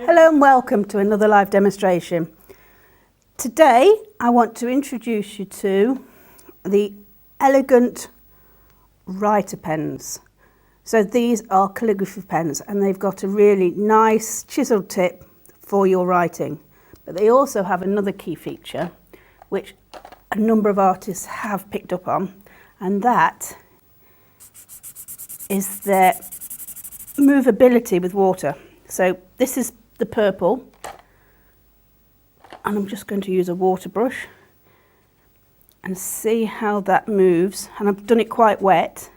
Hello and welcome to another live demonstration. Today I want to introduce you to the Elegant Writer pens. So these are calligraphy pens and they've got a really nice chiseled tip for your writing. But they also have another key feature which a number of artists have picked up on, and that is their movability with water. So this is the purple, and I'm just going to use a water brush and see how that moves. And I've done it quite wet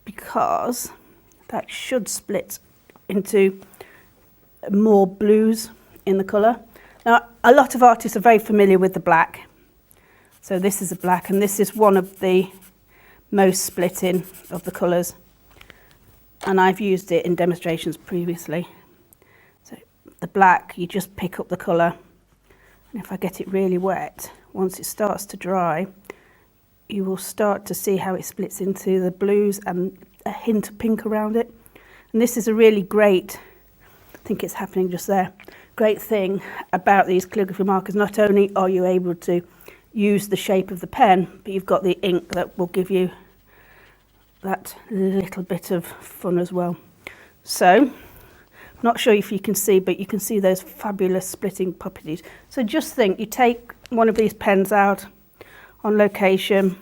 because that should split into more blues in the colour. Now, a lot of artists are very familiar with the black. So this is a black, and this is one of the most splitting of the colours. And I've used it in demonstrations previously. So the black, you just pick up the colour, and if I get it really wet, once it starts to dry, you will start to see how it splits into the blues and a hint of pink around it. And this is a really great, I think it's happening just there, great thing about these calligraphy markers. Not only are you able to use the shape of the pen, but you've got the ink that will give you that little bit of fun as well. So, not sure if you can see, but you can see those fabulous splitting properties. So just think, you take one of these pens out on location,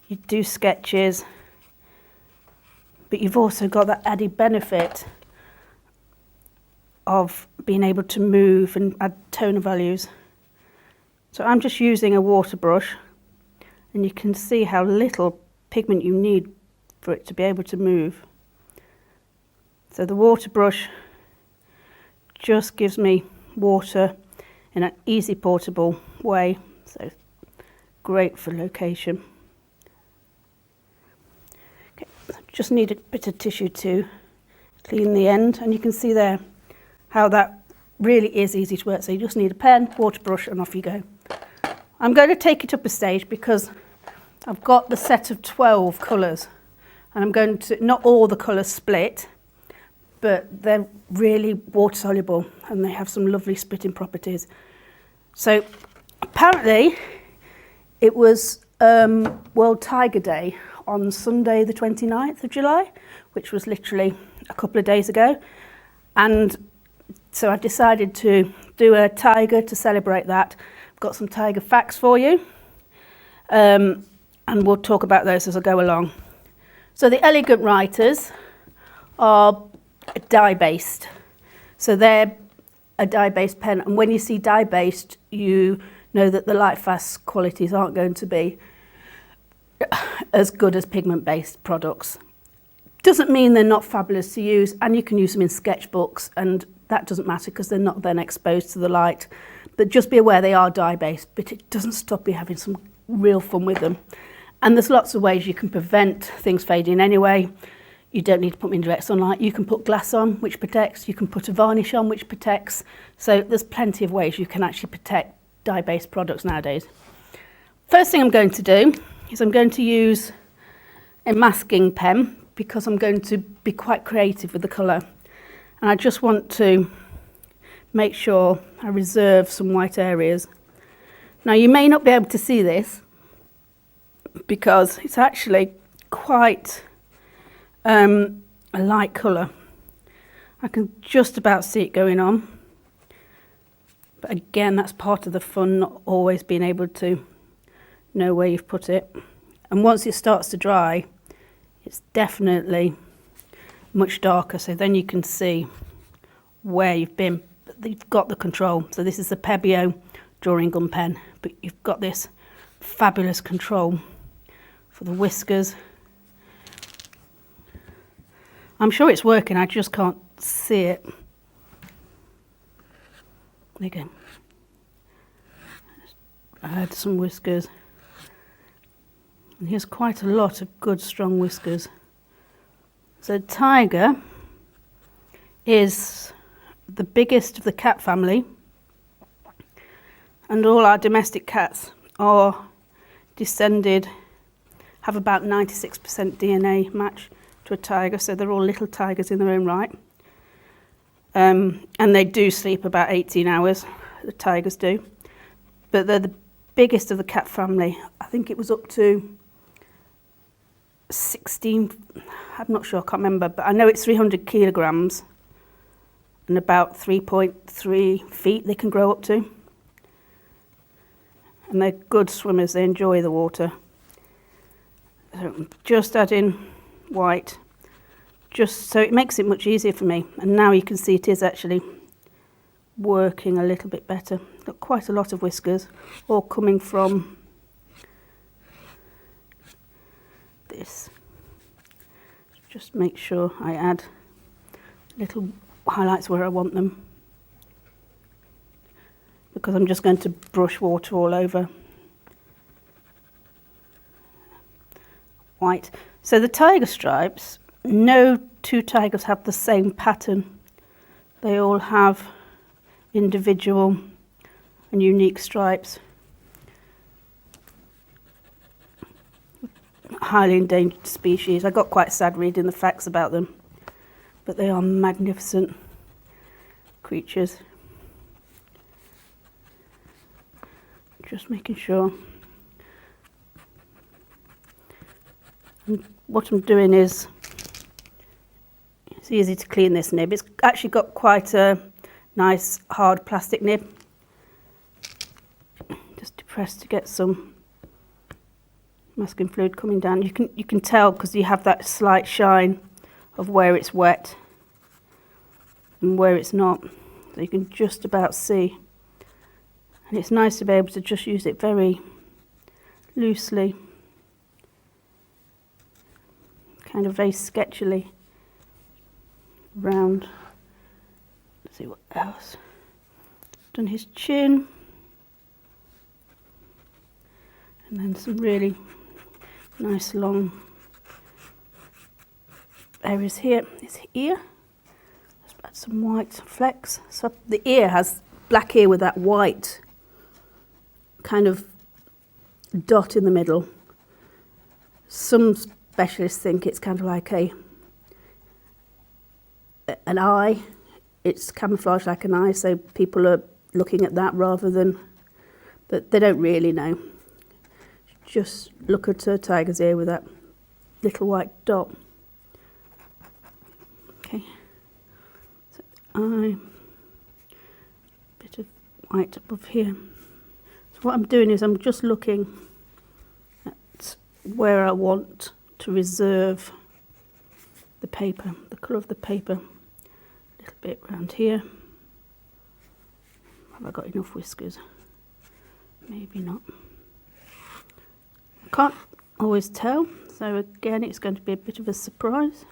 you do sketches, but you've also got that added benefit of being able to move and add tone values. So I'm just using a water brush, and you can see how little pigment you need for it to be able to move. So the water brush just gives me water in an easy portable way, so great for location. Okay, just need a bit of tissue to clean the end, and you can see there how that really is easy to work. So you just need a pen, water brush, and off you go. I'm going to take it up a stage because I've got the set of 12 colours, and I'm going to, not all the colours split, but they're really water soluble and they have some lovely splitting properties. So apparently it was World Tiger Day on Sunday the 29th of July, which was literally a couple of days ago. And so I decided to do a tiger to celebrate that. I've got some tiger facts for you. And we'll talk about those as I go along. So the Elegant Writers are dye-based. So they're a dye-based pen, and when you see dye-based, you know that the light-fast qualities aren't going to be as good as pigment-based products. Doesn't mean they're not fabulous to use, and you can use them in sketchbooks, and that doesn't matter because they're not then exposed to the light. But just be aware they are dye-based, but it doesn't stop you having some real fun with them. And there's lots of ways you can prevent things fading anyway. You don't need to put them in direct sunlight. You can put glass on, which protects. You can put a varnish on, which protects. So there's plenty of ways you can actually protect dye-based products nowadays. First thing I'm going to do is I'm going to use a masking pen because I'm going to be quite creative with the colour. And I just want to make sure I reserve some white areas. Now you may not be able to see this because it's actually quite a light colour. I can just about see it going on, but again that's part of the fun, not always being able to know where you've put it. And once it starts to dry, it's definitely much darker, so then you can see where you've been, but you've got the control. So this is the Pebeo drawing gun pen, but you've got this fabulous control for the whiskers. I'm sure it's working, I just can't see it. There you go. Add some whiskers. And here's quite a lot of good strong whiskers. So tiger is the biggest of the cat family, and all our domestic cats are descended, have about 96% DNA match to a tiger, so they're all little tigers in their own right. and they do sleep about 18 hours, the tigers do, but they're the biggest of the cat family. I think it was up to 16, I'm not sure, I can't remember, but I know it's 300 kilograms and about 3.3 feet they can grow up to. And they're good swimmers, they enjoy the water. So just add in white, just so it makes it much easier for me. And now you can see it is actually working a little bit better. Got quite a lot of whiskers, all coming from this. Just make sure I add little highlights where I want them, because I'm just going to brush water all over. White. So the tiger stripes, no two tigers have the same pattern. They all have individual and unique stripes. Highly endangered species. I got quite sad reading the facts about them, but they are magnificent creatures. Just making sure. And what I'm doing is, it's easy to clean this nib. It's actually got quite a nice hard plastic nib. Just depress to get some masking fluid coming down. You can tell because you have that slight shine of where it's wet and where it's not. So you can just about see. And it's nice to be able to just use it very loosely, kind of very sketchily round. Let's see what else. Done his chin, and then some really nice long areas here. His ear. Let's add some white flecks. So the ear has black ear with that white kind of dot in the middle. Some specialists think it's kind of like an eye. It's camouflaged like an eye, so people are looking at that rather than, but they don't really know. Just look at a tiger's ear with that little white dot. Okay, so eye, bit of white above here. So what I'm doing is I'm just looking at where I want to reserve the paper, the colour of the paper. A little bit around here. Have I got enough whiskers? Maybe not. I can't always tell, so again it's going to be a bit of a surprise.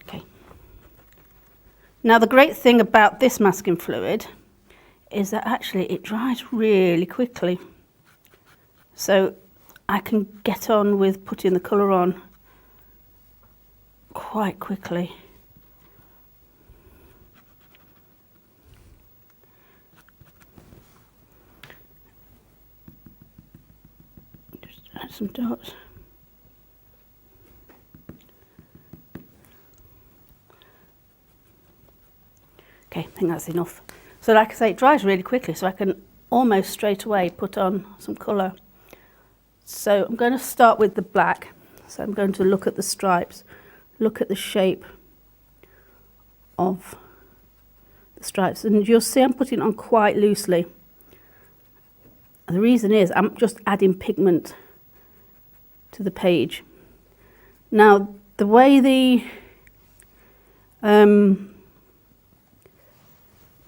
Okay. Now the great thing about this masking fluid is that actually it dries really quickly. So I can get on with putting the colour on quite quickly. Just add some dots. Okay, I think that's enough. So like I say, it dries really quickly, so I can almost straight away put on some colour. So I'm going to start with the black. So I'm going to look at the stripes, look at the shape of the stripes, and you'll see I'm putting it on quite loosely. And the reason is I'm just adding pigment to the page. Now the way the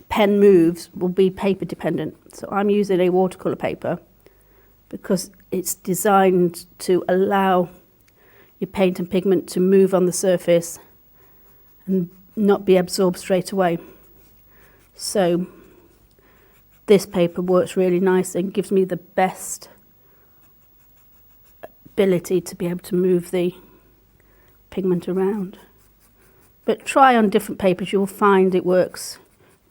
pen moves will be paper dependent. So I'm using a watercolour paper because it's designed to allow your paint and pigment to move on the surface and not be absorbed straight away. So this paper works really nice and gives me the best ability to be able to move the pigment around. But try on different papers, you'll find it works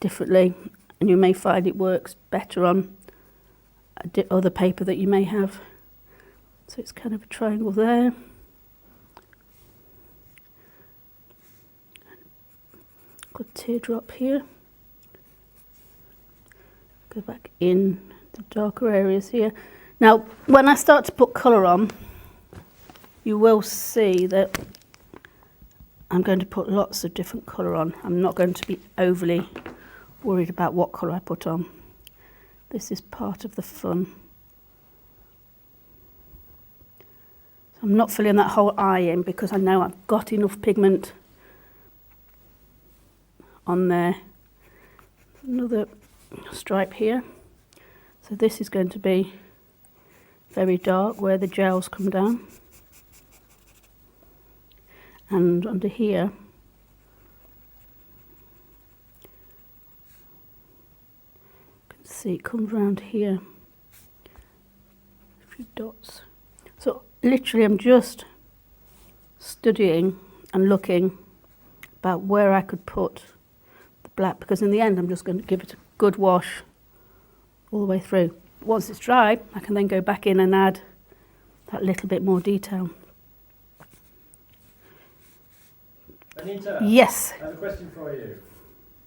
differently, and you may find it works better on other paper that you may have. So it's kind of a triangle there. Got a teardrop here. Go back in the darker areas here. Now, when I start to put colour on, you will see that I'm going to put lots of different colour on. I'm not going to be overly worried about what colour I put on. This is part of the fun. So I'm not filling that whole eye in because I know I've got enough pigment on there. Another stripe here. So this is going to be very dark where the gels come down. And under here, you can see it comes around here, a few dots. So literally I'm just studying and looking about where I could put the black, because in the end I'm just going to give it a good wash all the way through. Once it's dry, I can then go back in and add that little bit more detail. Anita, yes. I have a question for you.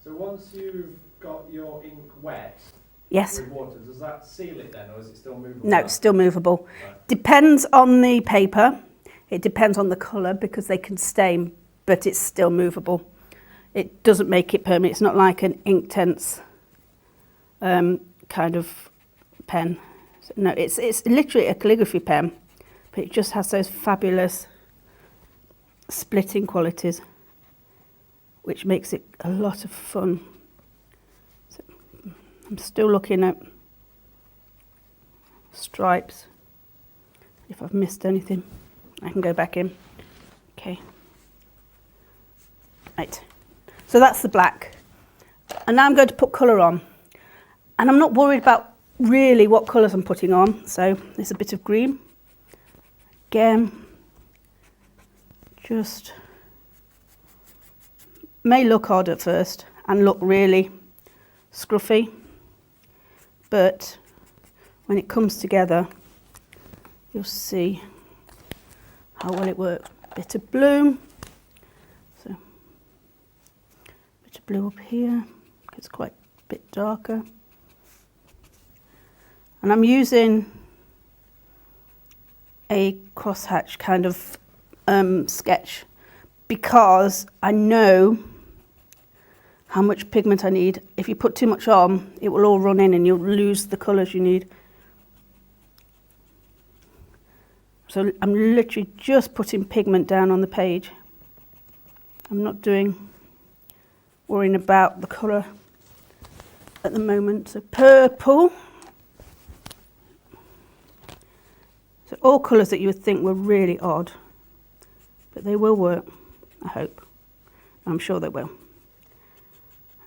So once you've got your ink wet yes. with water, does that seal it then, or is it still movable? No, it's still movable. Right. Depends on the paper. It depends on the colour because they can stain, but it's still movable. It doesn't make it permanent. It's not like an Inktense kind of pen. So, no, it's literally a calligraphy pen, but it just has those fabulous splitting qualities, which makes it a lot of fun. So I'm still looking at stripes. If I've missed anything, I can go back in. Okay. Right. So that's the black. And now I'm going to put colour on. And I'm not worried about really what colours I'm putting on. So there's a bit of green. Again, just may look odd at first and look really scruffy, but when it comes together you'll see how well it works. Bit of blue, so bit of blue up here, it's quite a bit darker, and I'm using a crosshatch kind of sketch because I know how much pigment I need. If you put too much on, it will all run in and you'll lose the colours you need. So I'm literally just putting pigment down on the page. I'm not worrying about the colour at the moment. So purple. So all colours that you would think were really odd, but they will work, I hope. I'm sure they will.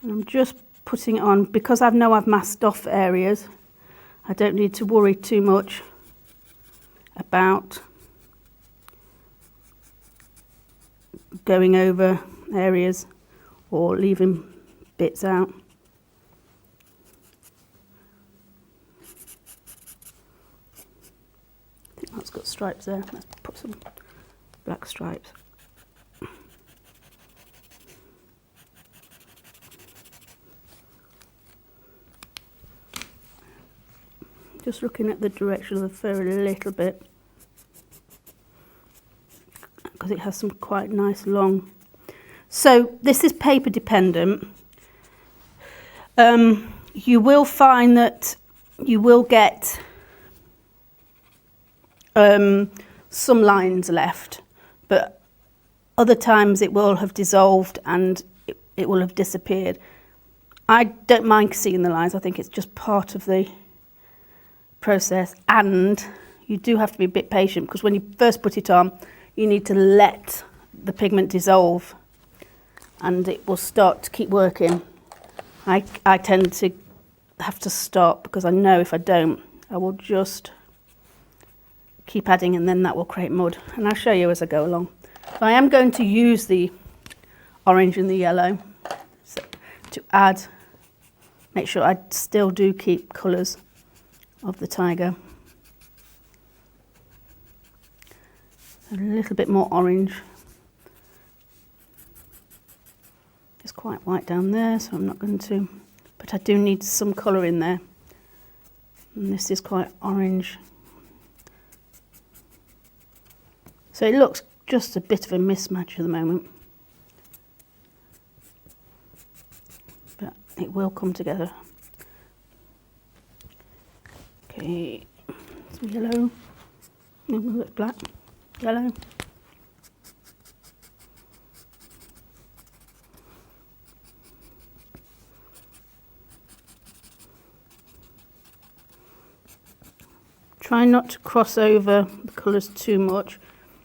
And I'm just putting it on because I know I've masked off areas. I don't need to worry too much about going over areas or leaving bits out. I think that's got stripes there. Let's put some black stripes. Just looking at the direction of the fur a little bit because it has some quite nice long. So this is paper dependent. You will find that you will get some lines left, but other times it will have dissolved and it will have disappeared. I don't mind seeing the lines. I think it's just part of the process, and you do have to be a bit patient because when you first put it on you need to let the pigment dissolve and it will start to keep working. I tend to have to stop because I know if I don't I will just keep adding and then that will create mud, and I'll show you as I go along. So I am going to use the orange and the yellow to add, make sure I still do keep colours of the tiger. A little bit more orange. It's quite white down there, so I'm not going to, but I do need some colour in there. And this is quite orange. So it looks just a bit of a mismatch at the moment. But it will come together. Okay, some yellow. No, look, black, yellow. Try not to cross over the colours too much,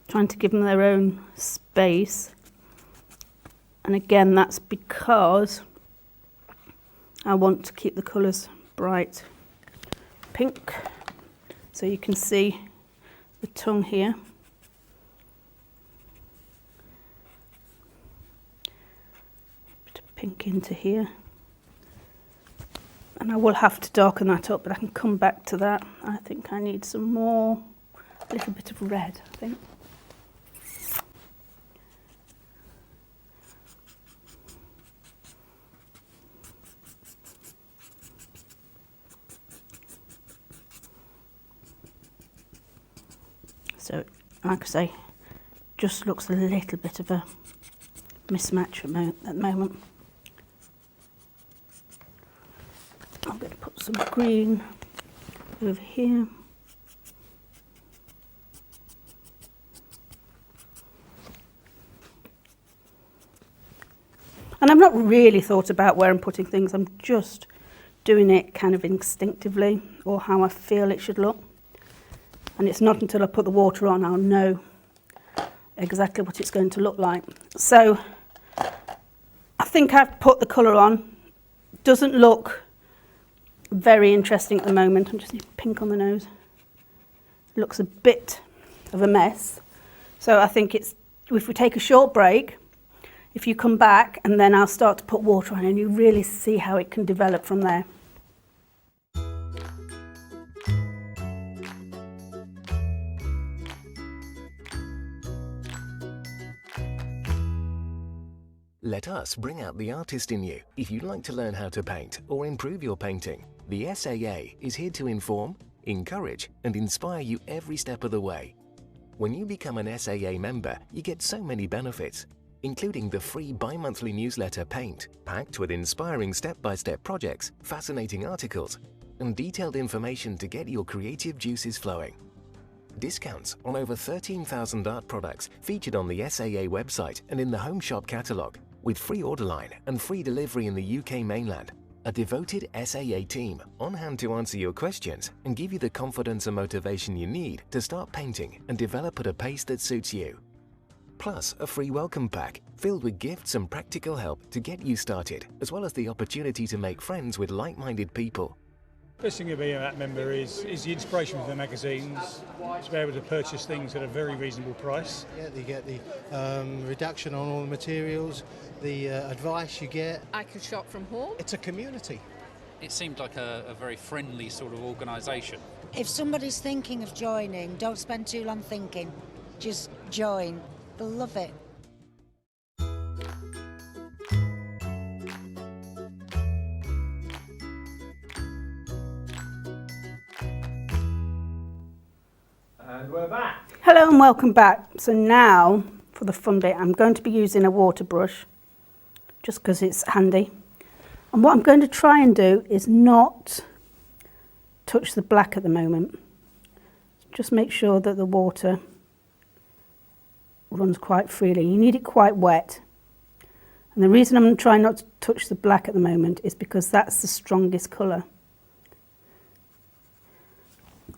trying to give them their own space. And again, that's because I want to keep the colours bright pink. So you can see the tongue here. Bit of pink into here. And I will have to darken that up, but I can come back to that. I think I need some more, a little bit of red, I think. So, like I say, just looks a little bit of a mismatch at the moment. I'm going to put some green over here. And I've not really thought about where I'm putting things. I'm just doing it kind of instinctively, or how I feel it should look. And it's not until I put the water on I'll know exactly what it's going to look like. So I think I've put the colour on. Doesn't look very interesting at the moment. I'm just need pink on the nose. Looks a bit of a mess. So I think it's, if we take a short break, if you come back, and then I'll start to put water on and you really see how it can develop from there. Let us bring out the artist in you. If you'd like to learn how to paint or improve your painting, the SAA is here to inform, encourage, and inspire you every step of the way. When you become an SAA member, you get so many benefits, including the free bi-monthly newsletter Paint, packed with inspiring step-by-step projects, fascinating articles, and detailed information to get your creative juices flowing. Discounts on over 13,000 art products featured on the SAA website and in the Home Shop catalogue, with free order line and free delivery in the UK mainland. A devoted SAA team on hand to answer your questions and give you the confidence and motivation you need to start painting and develop at a pace that suits you. Plus, a free welcome pack filled with gifts and practical help to get you started, as well as the opportunity to make friends with like-minded people. Best thing to be a member is the inspiration with the magazines, to be able to purchase things at a very reasonable price. Yeah, you get the reduction on all the materials, the advice you get. I can shop from home. It's a community. It seemed like a very friendly sort of organisation. If somebody's thinking of joining, don't spend too long thinking. Just join. They'll love it. And we're back. Hello and welcome back. So now for the fun bit, I'm going to be using a water brush just because it's handy. And what I'm going to try and do is not touch the black at the moment. Just make sure that the water runs quite freely. You need it quite wet. And the reason I'm trying not to touch the black at the moment is because that's the strongest colour.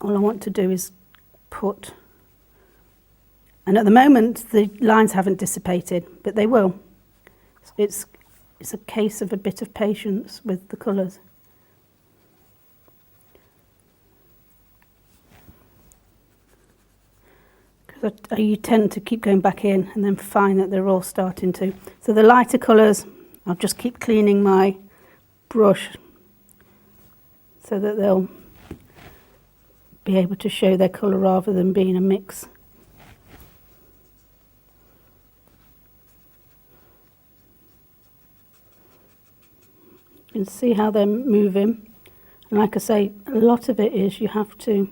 All I want to do is put, and at the moment the lines haven't dissipated, but they will. It's a case of a bit of patience with the colours. Because you tend to keep going back in and then find that they're all starting to. So the lighter colours, I'll just keep cleaning my brush so that they'll be able to show their colour rather than being a mix. can see how they're moving. And like I say, a lot of it is you have to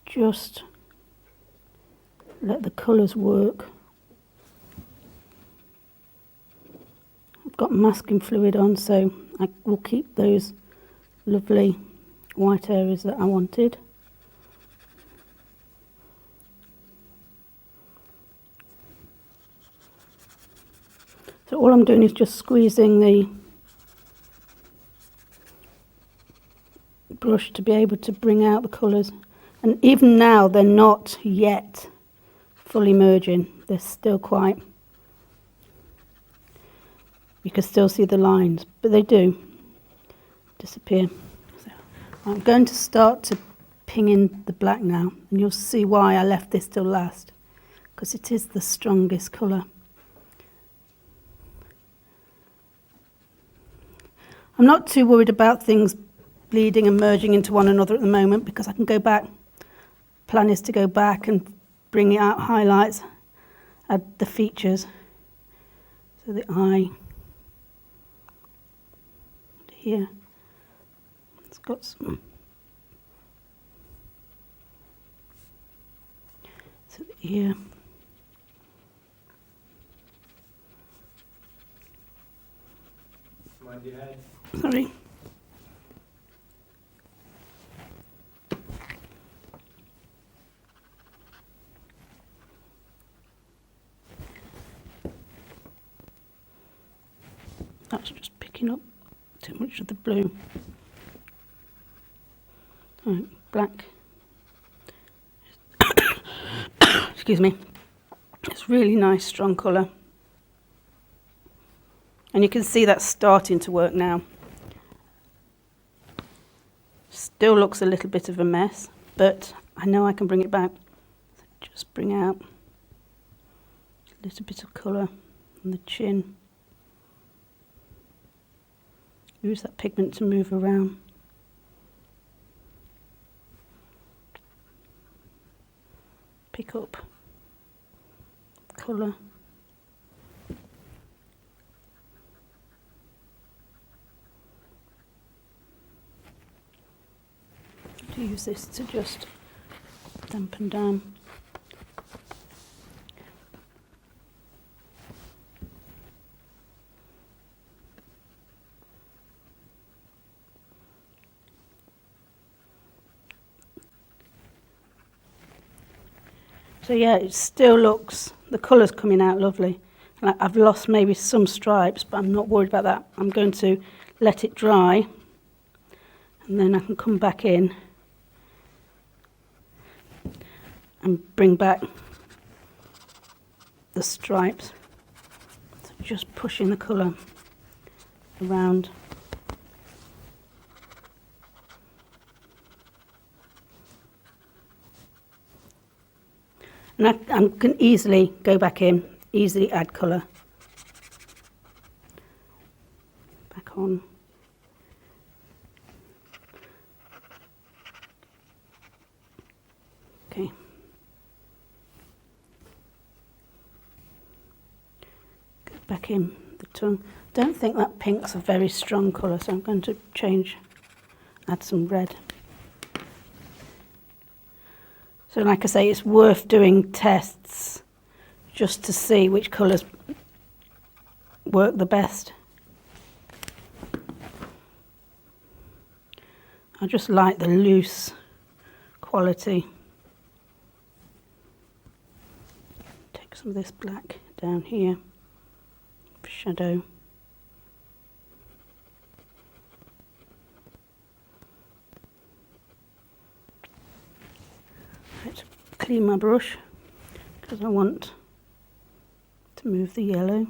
just let the colours work. I've got masking fluid on, so I will keep those lovely white areas that I wanted. So all I'm doing is just squeezing the brush to be able to bring out the colours. And even now they're not yet fully merging. They're still quite, you can still see the lines, but they do disappear. So I'm going to start to ping in the black now, and you'll see why I left this till last, because it is the strongest colour. I'm not too worried about things bleeding and merging into one another at the moment, because I can go back. Plan is to go back and bring out highlights, add the features. So the eye here, it's got some. So the ear. Mind your head. Sorry. That's just picking up too much of the blue. Right, black. Excuse me. It's really nice, strong colour. And you can see that's starting to work now. Still looks a little bit of a mess, but I know I can bring it back. So just bring out a little bit of colour on the chin. Use that pigment to move around. Pick up colour. Use this to just dampen down. So yeah, it still looks, the colour's coming out lovely. Like I've lost maybe some stripes, but I'm not worried about that. I'm going to let it dry, and then I can come back in and bring back the stripes. So just pushing the colour around. And I can easily go back in, easily add colour. Back on. Okay. Go back in the tongue. Don't think that pink's a very strong colour, so I'm going to add some red. So like I say, it's worth doing tests just to see which colours work the best. I just like the loose quality. Take some of this black down here for shadow. Right, clean my brush because I want to move the yellow.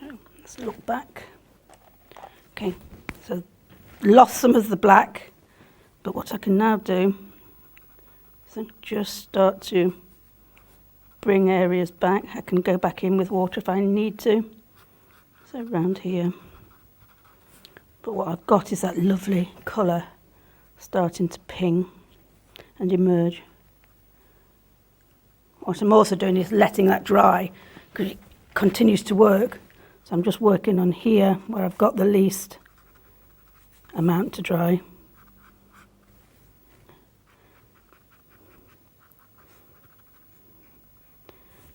So let's look back. Okay, so lost some of the black, but what I can now do is just start to bring areas back. I can go back in with water if I need to. So around here. But what I've got is that lovely colour starting to ping. and emerge. What I'm also doing is letting that dry because it continues to work. So I'm just working on here where I've got the least amount to dry.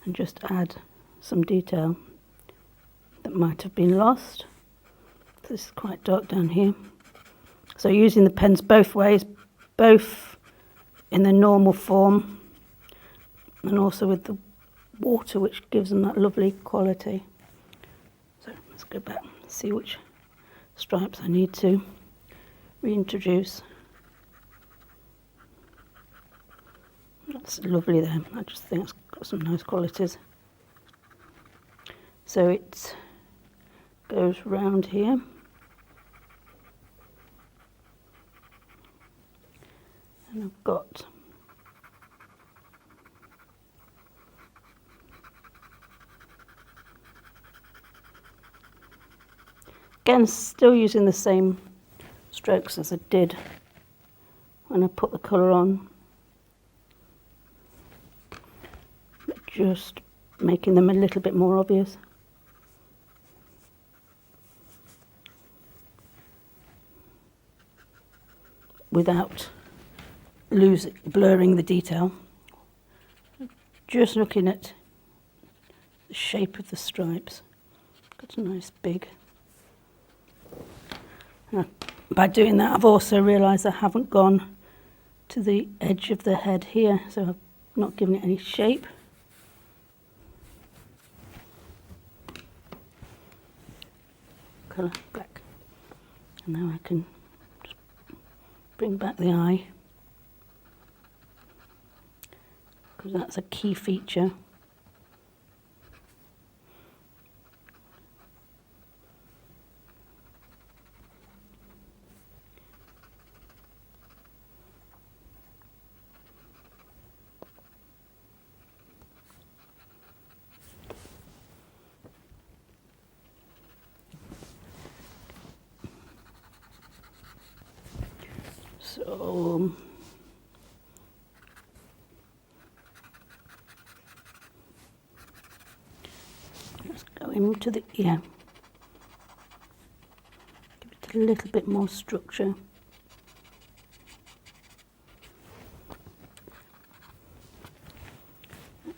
And just add some detail that might have been lost. This is quite dark down here. So using the pens both ways, both in the normal form and also with the water, which gives them that lovely quality. So let's go back and see which stripes I need to reintroduce. That's lovely there. I just think it's got some nice qualities. So it goes round here. And I've got again still using the same strokes as I did when I put the colour on, but just making them a little bit more obvious. Without blurring the detail. Just looking at the shape of the stripes. Got a nice big. By doing that, I've also realised I haven't gone to the edge of the head here, so I've not given it any shape. Colour black. And now I can just bring back the eye, because that's a key feature. So let's go into the ear. Give it a little bit more structure.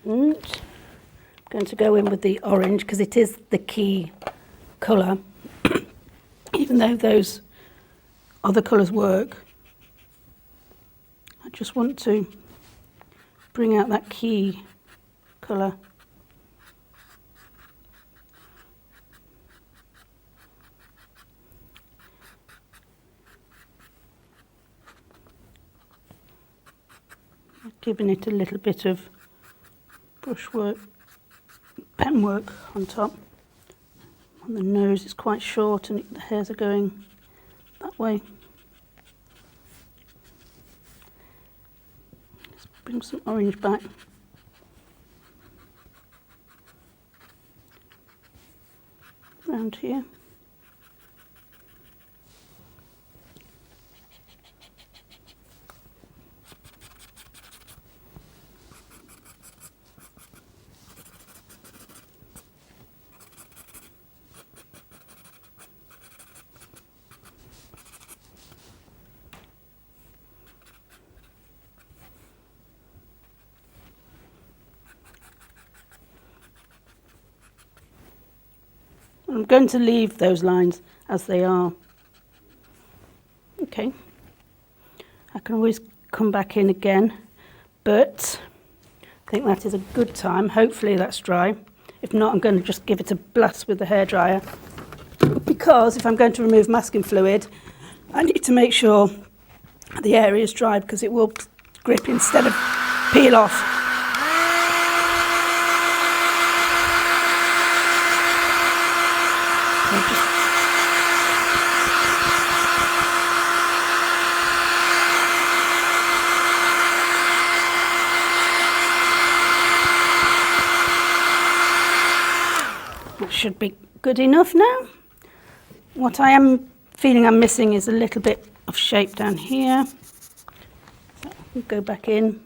And I'm going to go in with the orange because it is the key colour. Even though those other colours work, I just want to bring out that key colour. Giving it a little bit of brushwork, pen work on top. On the nose it's quite short and the hairs are going that way. Let's bring some orange back. Around here. I'm going to leave those lines as they are. Okay, I can always come back in again, but I think that is a good time. Hopefully that's dry. If not, I'm going to just give it a blast with the hairdryer, because if I'm going to remove masking fluid, I need to make sure the area is dry, because it will grip instead of peel off. That should be good enough now. What I am feeling I'm missing is a little bit of shape down here. So Go back in.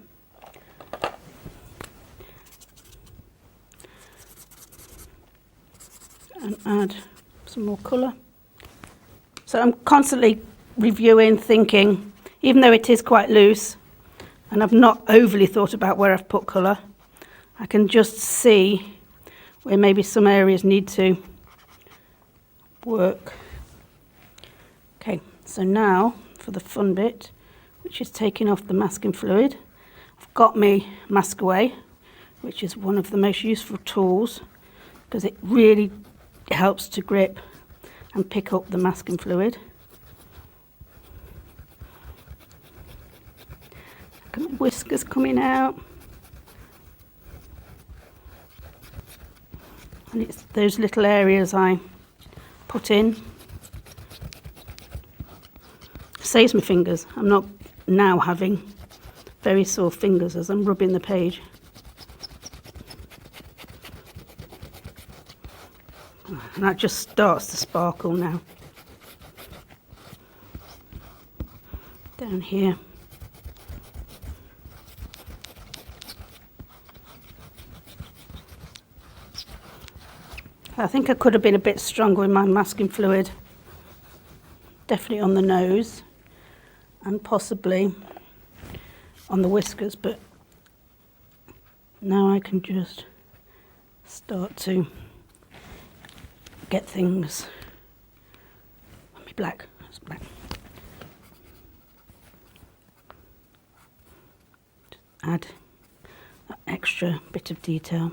And add some more colour. So I'm constantly reviewing, thinking, even though it is quite loose, and I've not overly thought about where I've put colour, I can just see where maybe some areas need to work. Okay, so now for the fun bit, which is taking off the masking fluid. I've got my mask away, which is one of the most useful tools because it really helps to grip and pick up the masking fluid. Look at my whiskers coming out. And it's those little areas I put in. Saves my fingers. I'm not now having very sore fingers as I'm rubbing the page. And that just starts to sparkle now. Down here. I think I could have been a bit stronger with my masking fluid. Definitely on the nose and possibly on the whiskers, but now I can just start to get things. Let me black. It's black. Just add that extra bit of detail.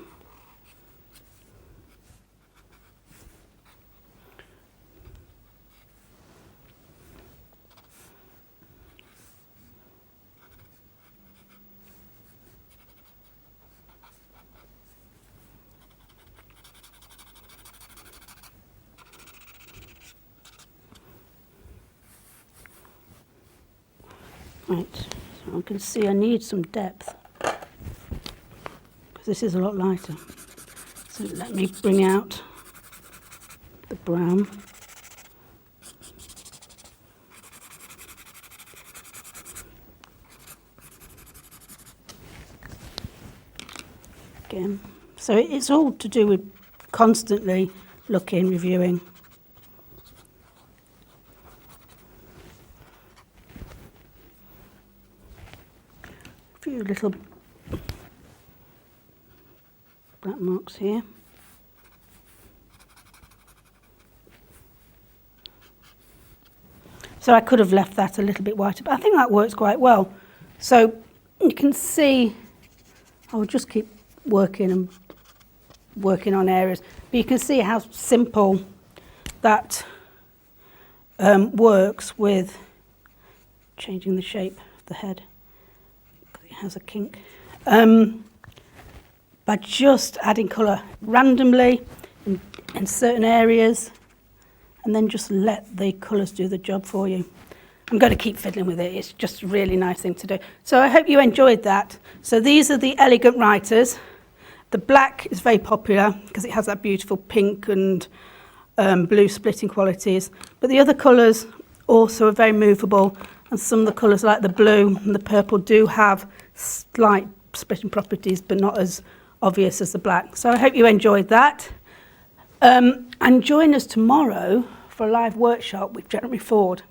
Right, so I can see I need some depth because this is a lot lighter. So let me bring out the brown. Again, so it's all to do with constantly looking, reviewing. Few little black marks here. So I could have left that a little bit whiter, but I think that works quite well. So you can see, I'll just keep working and working on areas, but you can see how simple that works with changing the shape of the head. Has a kink by just adding colour randomly in certain areas and then just let the colours do the job for you. I'm going to keep fiddling with it. It's just a really nice thing to do. So I hope you enjoyed that. So these are the Elegant Writers. The black is very popular because it has that beautiful pink and blue splitting qualities, but the other colours also are very movable, and some of the colours like the blue and the purple do have slight splitting properties but not as obvious as the black. So I hope you enjoyed that. And join us tomorrow for a live workshop with Jeremy Ford.